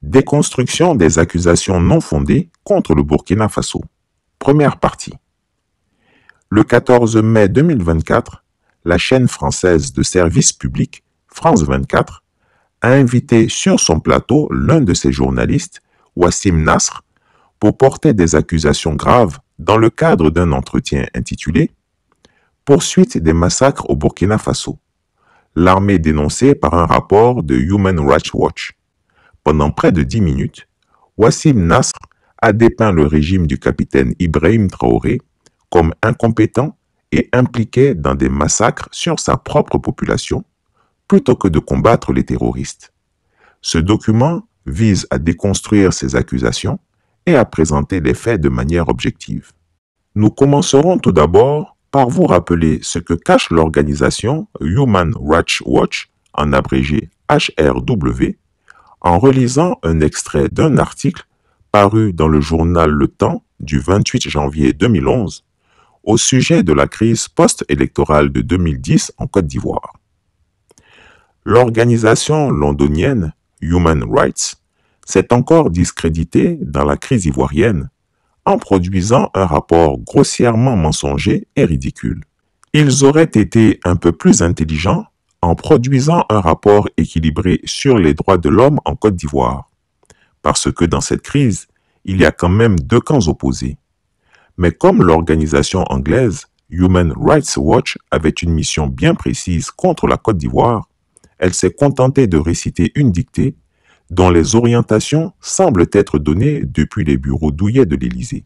Déconstruction des accusations non fondées contre le Burkina Faso. Première partie. Le 14 mai 2024, la chaîne française de service public, France 24, a invité sur son plateau l'un de ses journalistes, Wassim Nasr, pour porter des accusations graves dans le cadre d'un entretien intitulé « Poursuite des massacres au Burkina Faso », l'armée dénoncée par un rapport de Human Rights Watch. Pendant près de 10 minutes, Wassim Nasr a dépeint le régime du capitaine Ibrahim Traoré comme incompétent et impliqué dans des massacres sur sa propre population, plutôt que de combattre les terroristes. Ce document vise à déconstruire ces accusations et à présenter les faits de manière objective. Nous commencerons tout d'abord par vous rappeler ce que cache l'organisation Human Rights Watch, en abrégé HRW, en relisant un extrait d'un article paru dans le journal Le Temps du 28 janvier 2011 au sujet de la crise post-électorale de 2010 en Côte d'Ivoire. L'organisation londonienne Human Rights s'est encore discréditée dans la crise ivoirienne en produisant un rapport grossièrement mensonger et ridicule. Ils auraient été un peu plus intelligents en produisant un rapport équilibré sur les droits de l'homme en Côte d'Ivoire, parce que dans cette crise, il y a quand même deux camps opposés. Mais comme l'organisation anglaise Human Rights Watch avait une mission bien précise contre la Côte d'Ivoire, elle s'est contentée de réciter une dictée dont les orientations semblent être données depuis les bureaux douillets de l'Élysée.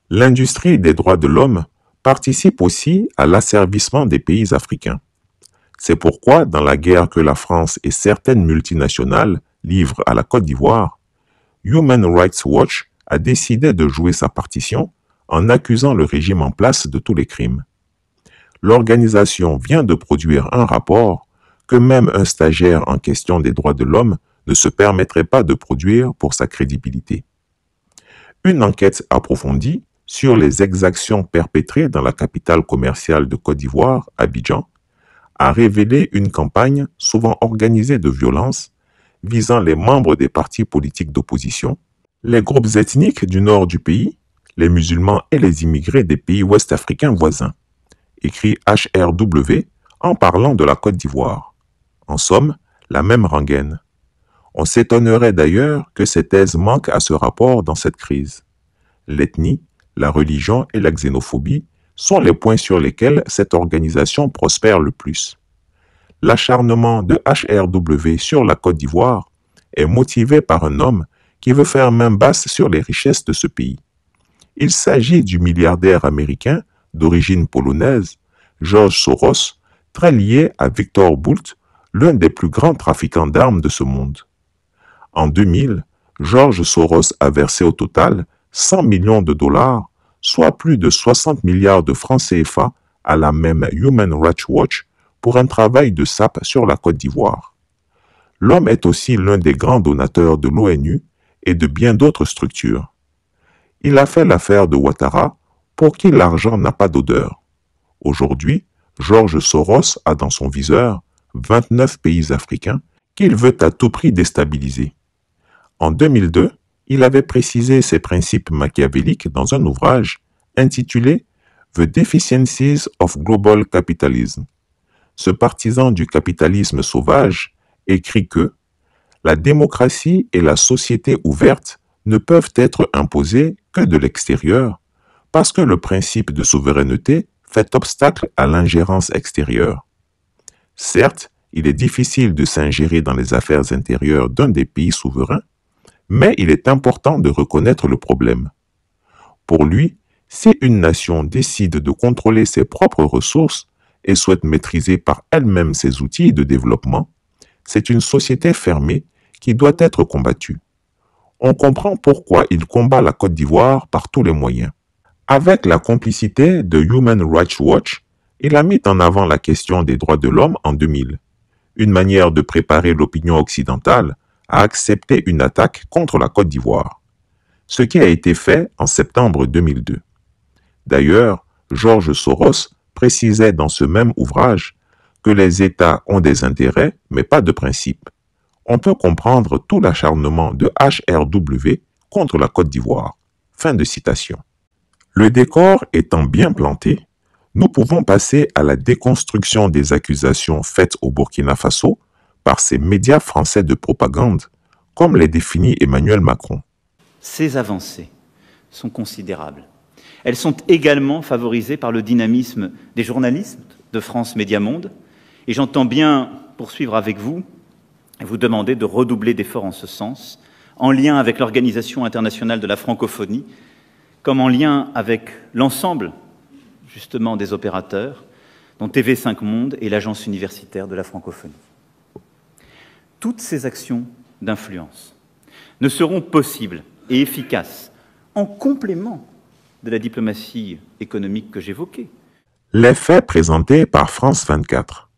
L'industrie des droits de l'homme participe aussi à l'asservissement des pays africains. C'est pourquoi, dans la guerre que la France et certaines multinationales livrent à la Côte d'Ivoire, Human Rights Watch a décidé de jouer sa partition en accusant le régime en place de tous les crimes. L'organisation vient de produire un rapport que même un stagiaire en question des droits de l'homme ne se permettrait pas de produire pour sa crédibilité. Une enquête approfondie sur les exactions perpétrées dans la capitale commerciale de Côte d'Ivoire, Abidjan, a révélé une campagne souvent organisée de violence visant les membres des partis politiques d'opposition, les groupes ethniques du nord du pays, les musulmans et les immigrés des pays ouest-africains voisins, écrit HRW en parlant de la Côte d'Ivoire. En somme, la même rengaine. On s'étonnerait d'ailleurs que ces thèses manquent à ce rapport dans cette crise. L'ethnie, la religion et la xénophobie sont les points sur lesquels cette organisation prospère le plus. L'acharnement de HRW sur la Côte d'Ivoire est motivé par un homme qui veut faire main basse sur les richesses de ce pays. Il s'agit du milliardaire américain d'origine polonaise, George Soros, très lié à Victor Bout, l'un des plus grands trafiquants d'armes de ce monde. En 2000, George Soros a versé au total 100 millions de dollars, soit plus de 60 milliards de francs CFA à la même Human Rights Watch pour un travail de sape sur la Côte d'Ivoire. L'homme est aussi l'un des grands donateurs de l'ONU et de bien d'autres structures. Il a fait l'affaire de Ouattara, pour qui l'argent n'a pas d'odeur. Aujourd'hui, George Soros a dans son viseur 29 pays africains qu'il veut à tout prix déstabiliser. En 2002, il avait précisé ses principes machiavéliques dans un ouvrage intitulé « The Deficiencies of Global Capitalism ». Ce partisan du capitalisme sauvage écrit que « La démocratie et la société ouverte ne peuvent être imposées que de l'extérieur parce que le principe de souveraineté fait obstacle à l'ingérence extérieure. Certes, il est difficile de s'ingérer dans les affaires intérieures d'un des pays souverains, mais il est important de reconnaître le problème. Pour lui, si une nation décide de contrôler ses propres ressources et souhaite maîtriser par elle-même ses outils de développement, c'est une société fermée qui doit être combattue. On comprend pourquoi il combat la Côte d'Ivoire par tous les moyens. Avec la complicité de Human Rights Watch, il a mis en avant la question des droits de l'homme en 2000, une manière de préparer l'opinion occidentale à accepter une attaque contre la Côte d'Ivoire, ce qui a été fait en septembre 2002. D'ailleurs, George Soros précisait dans ce même ouvrage que les États ont des intérêts, mais pas de principes. on peut comprendre tout l'acharnement de HRW contre la Côte d'Ivoire. Fin de citation. Le décor étant bien planté, nous pouvons passer à la déconstruction des accusations faites au Burkina Faso par ces médias français de propagande, comme les définit Emmanuel Macron. Ces avancées sont considérables. Elles sont également favorisées par le dynamisme des journalistes de France Média Monde, et j'entends bien poursuivre avec vous et vous demander de redoubler d'efforts en ce sens, en lien avec l'Organisation internationale de la francophonie, comme en lien avec l'ensemble, justement, des opérateurs, dont TV5 Monde et l'Agence universitaire de la francophonie. Toutes ces actions d'influence ne seront possibles et efficaces en complément de la diplomatie économique que j'évoquais. Les faits présentés par France 24.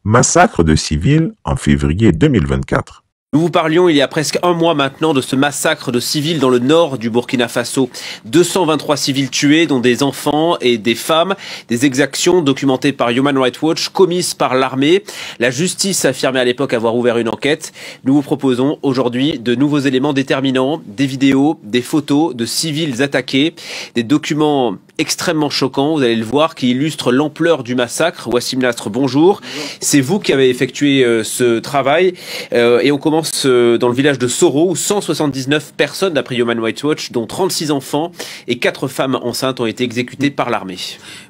Massacre de civils en février 2024. Nous vous parlions il y a presque un mois maintenant de ce massacre de civils dans le nord du Burkina Faso. 223 civils tués, dont des enfants et des femmes. Des exactions documentées par Human Rights Watch, commises par l'armée. La justice affirmait à l'époque avoir ouvert une enquête. Nous vous proposons aujourd'hui de nouveaux éléments déterminants, des vidéos, des photos de civils attaqués, des documents extrêmement choquants, vous allez le voir, qui illustrent l'ampleur du massacre. Wassim Nasr, bonjour. C'est vous qui avez effectué ce travail. Et on commence dans le village de Soro, où 179 personnes, d'après Human Rights Watch, dont 36 enfants et 4 femmes enceintes ont été exécutées par l'armée.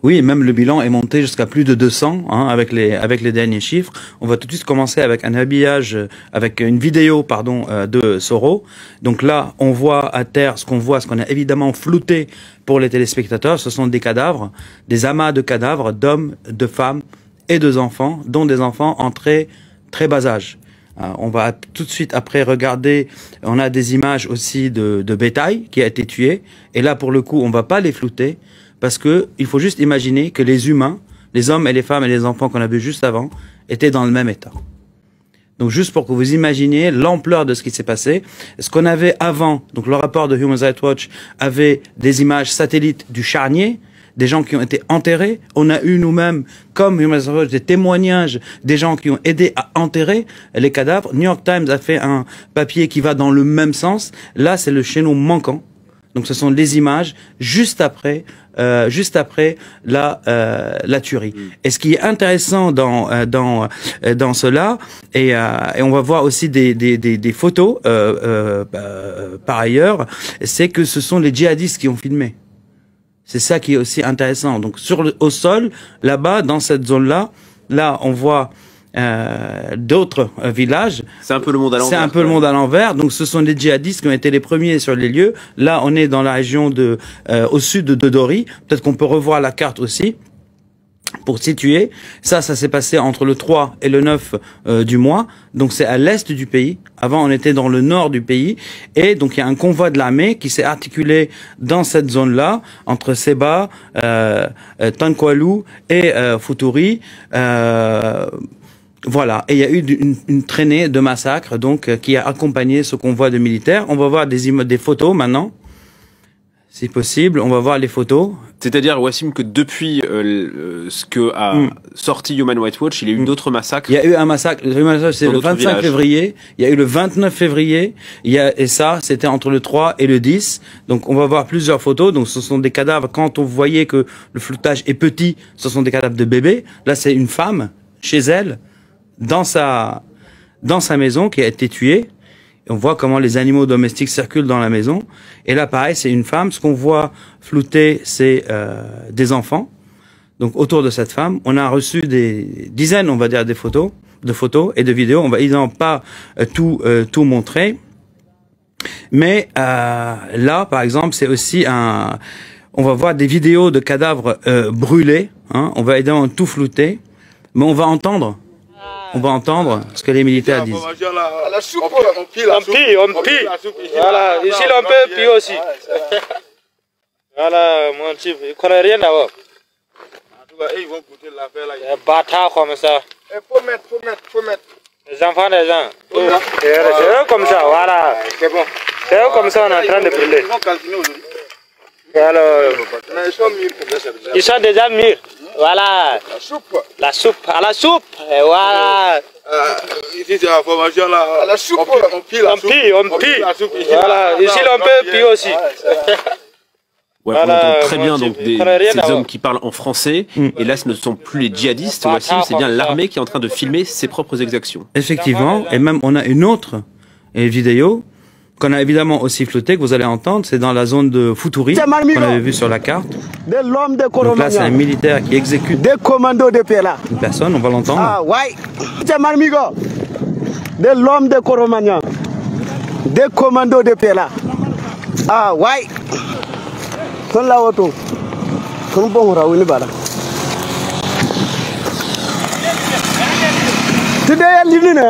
Oui, et même le bilan est monté jusqu'à plus de 200, hein, avec les derniers chiffres. On va tout de suite commencer avec un habillage, avec une vidéo, pardon, de Soro. Donc là, on voit à terre ce qu'on a évidemment flouté pour les téléspectateurs. Ce sont des cadavres, des amas de cadavres d'hommes, de femmes et d'enfants, dont des enfants en très bas âge. On va tout de suite après regarder, on a des images aussi de bétail qui a été tué. Et là, pour le coup, on va pas les flouter parce que il faut juste imaginer que les humains, les hommes et les femmes et les enfants qu'on a vus juste avant, étaient dans le même état. Donc juste pour que vous imaginiez l'ampleur de ce qui s'est passé, ce qu'on avait avant, donc le rapport de Human Rights Watch avait des images satellites du charnier, des gens qui ont été enterrés. On a eu nous-mêmes, comme Human Rights Watch, des témoignages des gens qui ont aidé à enterrer les cadavres. New York Times a fait un papier qui va dans le même sens. Là, c'est le chaînon manquant. Donc ce sont les images juste après la tuerie. Et ce qui est intéressant dans cela, et on va voir aussi des photos par ailleurs, c'est que ce sont les djihadistes qui ont filmé. C'est ça qui est aussi intéressant. Donc au sol, là-bas, dans cette zone-là, là on voit d'autres villages. C'est un peu le monde à l'envers. C'est un peu le monde à l'envers. Donc ce sont les djihadistes qui ont été les premiers sur les lieux. Là, on est dans la région au sud de Dodori. Peut-être qu'on peut revoir la carte aussi pour situer. Ça s'est passé entre le 3 et le 9 du mois. Donc c'est à l'est du pays. Avant, on était dans le nord du pays. Et donc il y a un convoi de l'armée qui s'est articulé dans cette zone-là, entre Seba, Tankwalou et Futuri. Voilà, et il y a eu une traînée de massacres donc qui a accompagné ce convoi de militaires. On va voir des photos maintenant, si possible. On va voir les photos. C'est-à-dire, Wassim, que depuis ce que a sorti Human Rights Watch, il y a eu d'autres massacres. Il y a eu un massacre. C'est le 25 février. Il y a eu le 29 février. Et ça, c'était entre le 3 et le 10. Donc, on va voir plusieurs photos. Donc, ce sont des cadavres. Quand on voyait que le floutage est petit, ce sont des cadavres de bébés. Là, c'est une femme chez elle, dans sa maison, qui a été tuée. On voit comment les animaux domestiques circulent dans la maison. Et là, pareil, c'est une femme. Ce qu'on voit flouter, c'est des enfants. Donc, autour de cette femme, on a reçu des dizaines, on va dire, de photos et de vidéos. On va évidemment pas tout montrer. Mais là, par exemple, c'est aussi on va voir des vidéos de cadavres brûlés. Hein. On va évidemment tout flouter. Mais on va entendre ce que les militaires disent. On pille. Voilà, ici on peut piller aussi. Voilà, mon type, il connaît rien à voir. Ils vont coûter l'affaire là. Un bâtard comme ça. Faut mettre. Les enfants des gens. C'est eux comme ça, voilà. C'est bon. C'est eux comme ça, on est en train de brûler. Ils vont continuer aujourd'hui. Alors, ils sont déjà mûrs. Voilà. La soupe. La soupe, à la soupe. Et voilà. Ici, c'est la formation là. La soupe. On pille la soupe. On pille. La soupe. Ici, Voilà. Ici, on peut piller aussi. Ouais, Voilà, on entend très moi, bien je donc connais rien ces à hommes voir. qui parlent en français. Et là, ce ne sont plus les djihadistes, Wassim, c'est bien l'armée qui est en train de filmer ses propres exactions. Effectivement, et même on a une autre vidéo qu'on a évidemment aussi flottée, que vous allez entendre, c'est dans la zone de Futuri, qu'on avait vu sur la carte. Donc là, c'est un militaire qui exécute des commandos de paix là. une personne, on va l'entendre. Ah ouais. C'est Marmigo. De l'homme de Coromagnan. Des commandos de paix là. Ah ouais. Son la auto. Son bon rawini bala. Tu derrière l'île.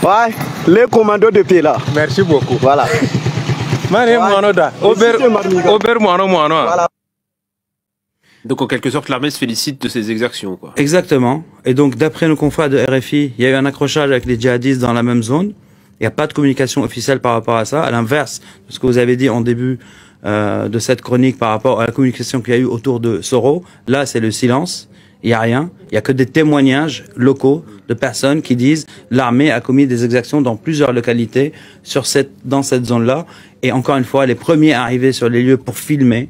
Ouais, les commandos de paix là. Merci beaucoup. Voilà. Voilà. Donc en quelque sorte, l'armée se félicite de ses exactions, quoi. Exactement. Et donc, d'après nos confrères de RFI, il y a eu un accrochage avec les djihadistes dans la même zone. Il n'y a pas de communication officielle par rapport à ça, à l'inverse de ce que vous avez dit en début de cette chronique par rapport à la communication qu'il y a eu autour de Soro. Là, c'est le silence. Il n'y a rien. Il n'y a que des témoignages locaux de personnes qui disent l'armée a commis des exactions dans plusieurs localités dans cette zone-là. Et encore une fois, les premiers arrivés sur les lieux pour filmer,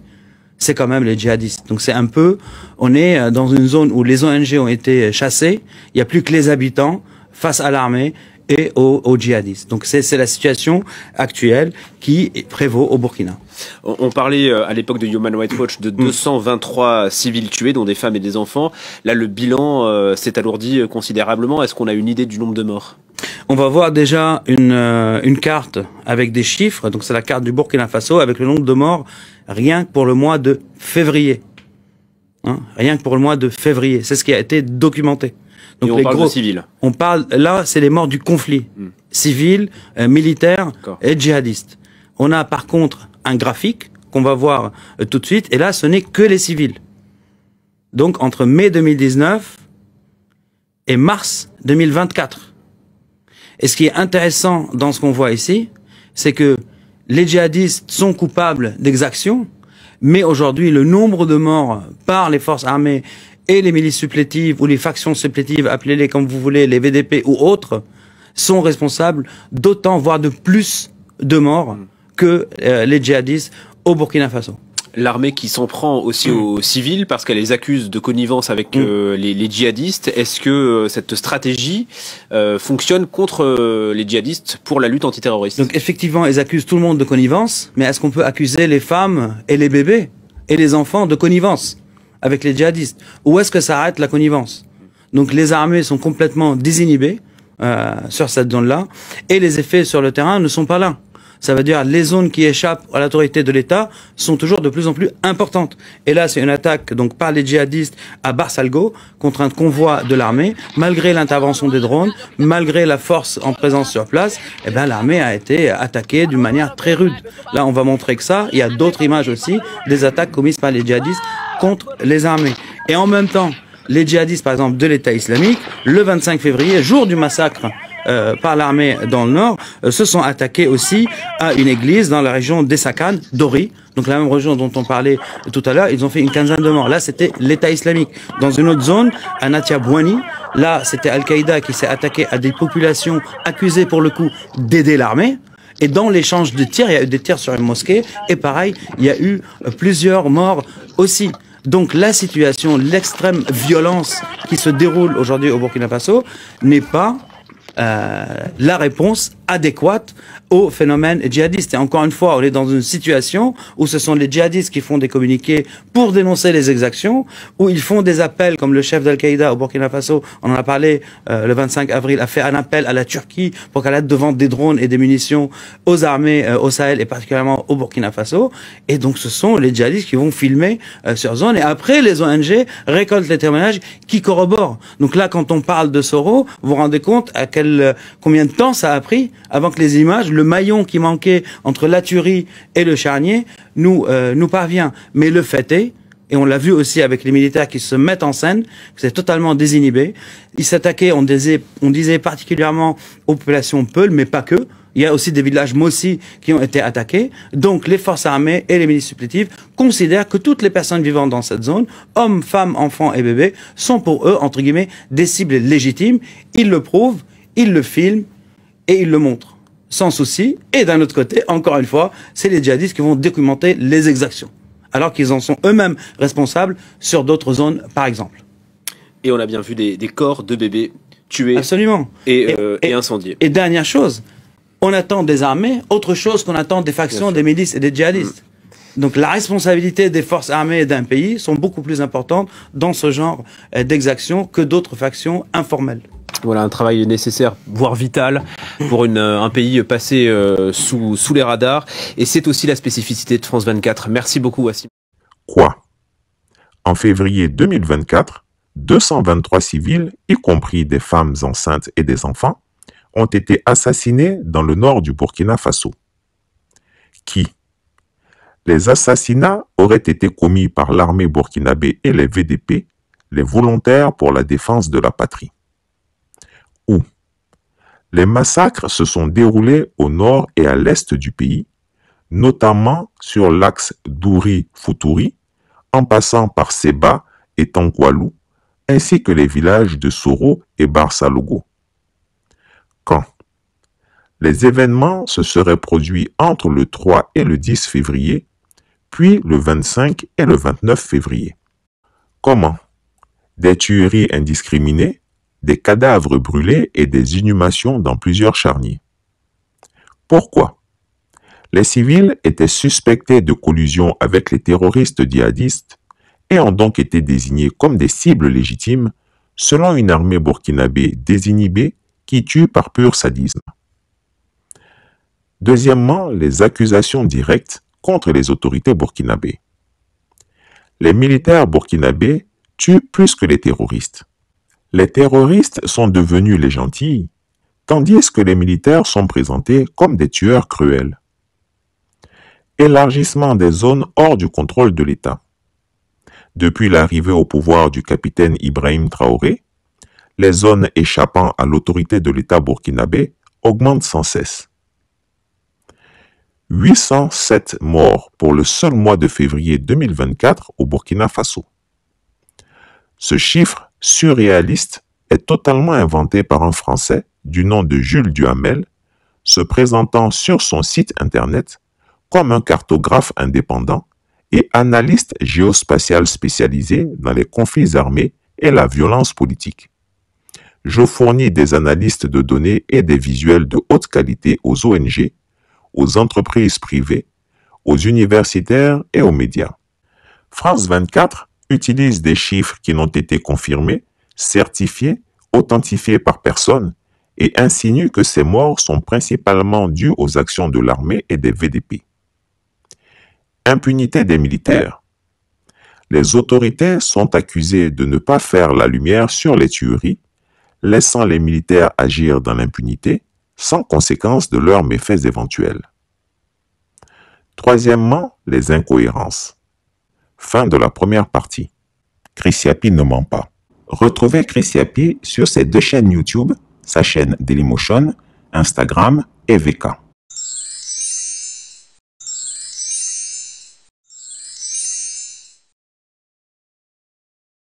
c'est quand même les djihadistes. Donc c'est un peu, on est dans une zone où les ONG ont été chassés, il n'y a plus que les habitants face à l'armée et aux djihadistes. Donc c'est la situation actuelle qui prévaut au Burkina. On parlait à l'époque de Human Rights Watch de 223 civils tués, dont des femmes et des enfants. Là, le bilan s'est alourdi considérablement. Est-ce qu'on a une idée du nombre de morts? On va voir déjà une carte avec des chiffres. Donc c'est la carte du Burkina Faso avec le nombre de morts rien que pour le mois de février. Hein, rien que pour le mois de février. C'est ce qui a été documenté. Donc et on parle de civils. On parle, là, c'est les morts du conflit. Civils, militaires et djihadistes. On a par contre un graphique qu'on va voir tout de suite. Et là, ce n'est que les civils. Donc entre mai 2019 et mars 2024. Et ce qui est intéressant dans ce qu'on voit ici, c'est que les djihadistes sont coupables d'exactions, mais aujourd'hui, le nombre de morts par les forces armées et les milices supplétives ou les factions supplétives, appelez-les comme vous voulez, les VDP ou autres, sont responsables d'autant, voire de plus de morts que les djihadistes au Burkina Faso. L'armée qui s'en prend aussi aux civils parce qu'elle les accuse de connivence avec les djihadistes. Est-ce que cette stratégie fonctionne contre les djihadistes pour la lutte antiterroriste? Donc effectivement, ils accusent tout le monde de connivence, mais est-ce qu'on peut accuser les femmes et les bébés et les enfants de connivence avec les djihadistes? Où est-ce que s'arrête la connivence? Donc les armées sont complètement désinhibées sur cette zone-là et les effets sur le terrain ne sont pas là. Ça veut dire les zones qui échappent à l'autorité de l'État sont toujours de plus en plus importantes. Et là, c'est une attaque donc par les djihadistes à Barsalgo contre un convoi de l'armée. Malgré l'intervention des drones, malgré la force en présence sur place, eh ben l'armée a été attaquée d'une manière très rude. Là, on va montrer que ça. Il y a d'autres images aussi des attaques commises par les djihadistes contre les armées. Et en même temps, les djihadistes, par exemple, de l'État islamique, le 25 février, jour du massacre par l'armée dans le nord, se sont attaqués aussi à une église dans la région d'Essakan, Dori, donc la même région dont on parlait tout à l'heure. Ils ont fait une quinzaine de morts. Là, c'était l'État islamique. Dans une autre zone, à Natia Bouani, là, c'était Al-Qaïda qui s'est attaqué à des populations accusées pour le coup d'aider l'armée. Et dans l'échange de tirs, il y a eu des tirs sur une mosquée. Et pareil, il y a eu plusieurs morts aussi. Donc la situation, l'extrême violence qui se déroule aujourd'hui au Burkina Faso n'est pas la réponse adéquate au phénomène djihadiste. Et encore une fois, on est dans une situation où ce sont les djihadistes qui font des communiqués pour dénoncer les exactions, où ils font des appels, comme le chef d'Al-Qaïda au Burkina Faso, on en a parlé le 25 avril, a fait un appel à la Turquie pour qu'elle aide de vendre des drones et des munitions aux armées au Sahel et particulièrement au Burkina Faso. Et donc ce sont les djihadistes qui vont filmer sur zone. Et après, les ONG récoltent les témoignages qui corroborent. Donc là, quand on parle de Soro, vous vous rendez compte à combien de temps ça a pris avant que les images, le maillon qui manquait entre la tuerie et le charnier, nous parvient. Mais le fait est, et on l'a vu aussi avec les militaires qui se mettent en scène, que c'est totalement désinhibé. Ils s'attaquaient, on disait particulièrement aux populations Peul, mais pas que. Il y a aussi des villages Mossi qui ont été attaqués. Donc les forces armées et les milices supplétives considèrent que toutes les personnes vivant dans cette zone, hommes, femmes, enfants et bébés, sont pour eux, entre guillemets, des cibles légitimes. Ils le prouvent, ils le filment et ils le montrent sans souci. Et d'un autre côté, encore une fois, c'est les djihadistes qui vont documenter les exactions, alors qu'ils en sont eux-mêmes responsables sur d'autres zones, par exemple. Et on a bien vu des corps de bébés tués. Absolument. Et incendiés. Et dernière chose, on attend des armées autre chose qu'on attend des factions, des milices et des djihadistes. Donc la responsabilité des forces armées d'un pays sont beaucoup plus importantes dans ce genre d'exactions que d'autres factions informelles. Voilà un travail nécessaire, voire vital, pour un pays passé sous les radars. Et c'est aussi la spécificité de France 24. Merci beaucoup, Wassim. Quoi? En février 2024, 223 civils, y compris des femmes enceintes et des enfants, ont été assassinés dans le nord du Burkina Faso. Qui? Les assassinats auraient été commis par l'armée burkinabé et les VDP, les volontaires pour la défense de la patrie. Où? Les massacres se sont déroulés au nord et à l'est du pays, notamment sur l'axe Douri-Futuri, en passant par Seba et Tankwalou, ainsi que les villages de Soro et Barsalogo. Quand? Les événements se seraient produits entre le 3 et le 10 février, puis le 25 et le 29 février. Comment? Des tueries indiscriminées, des cadavres brûlés et des inhumations dans plusieurs charniers. Pourquoi? Les civils étaient suspectés de collusion avec les terroristes djihadistes et ont donc été désignés comme des cibles légitimes selon une armée burkinabé désinhibée qui tue par pur sadisme. Deuxièmement, les accusations directes contre les autorités burkinabées. Les militaires burkinabés tuent plus que les terroristes. Les terroristes sont devenus les gentils, tandis que les militaires sont présentés comme des tueurs cruels. Élargissement des zones hors du contrôle de l'État. Depuis l'arrivée au pouvoir du capitaine Ibrahim Traoré, les zones échappant à l'autorité de l'État burkinabé augmentent sans cesse. 807 morts pour le seul mois de février 2024 au Burkina Faso. Ce chiffre surréaliste est totalement inventé par un Français du nom de Jules Duhamel, se présentant sur son site internet comme un cartographe indépendant et analyste géospatial spécialisé dans les conflits armés et la violence politique. Je fournis des analystes de données et des visuels de haute qualité aux ONG, aux entreprises privées, aux universitaires et aux médias. France 24 utilise des chiffres qui n'ont été confirmés, certifiés, authentifiés par personne et insinue que ces morts sont principalement dues aux actions de l'armée et des VDP. Impunité des militaires. Les autorités sont accusées de ne pas faire la lumière sur les tueries, laissant les militaires agir dans l'impunité, sans conséquence de leurs méfaits éventuels. Troisièmement, les incohérences. Fin de la première partie. Chris Yapi ne ment pas. Retrouvez Chris Yapi sur ses deux chaînes YouTube, sa chaîne Dailymotion, Instagram et VK.